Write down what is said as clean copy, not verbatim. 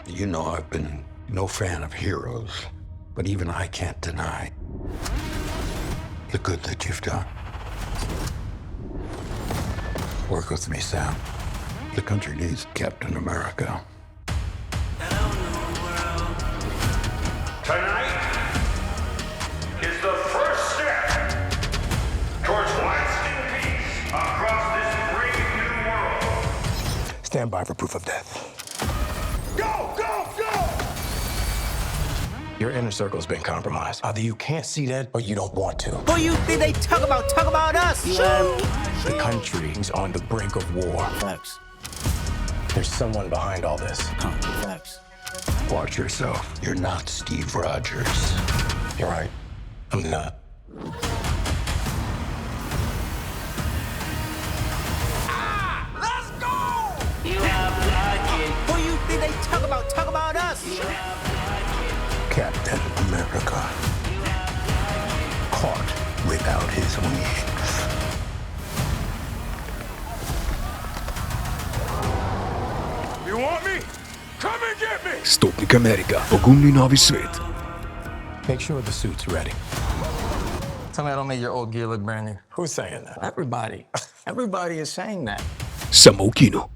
You know I've been no fan of heroes, but even I can't deny the good that you've done. Work with me, Sam. The country needs Captain America. Tonight is the first step towards lasting peace across this brave new world. Stand by for proof of death. Go, go, go! Your inner circle's been compromised. Either you can't see that or you don't want to. Who you think they talk about? Talk about us! The country is on the brink of war. Facts. There's someone behind all this. Facts. Watch yourself. You're not Steve Rogers. You're right. I'm not. Let's go! Who you think they talk about? Talk about us! Captain America. Caught without his wings. You want me? Come and get me! Stotnik Amerika, POGUMNI NOVI SVET. Make sure the suit's ready. Tell me I don't make your old gear look brand new. Who's saying that? Everybody. Everybody is saying that. Samo u kinu.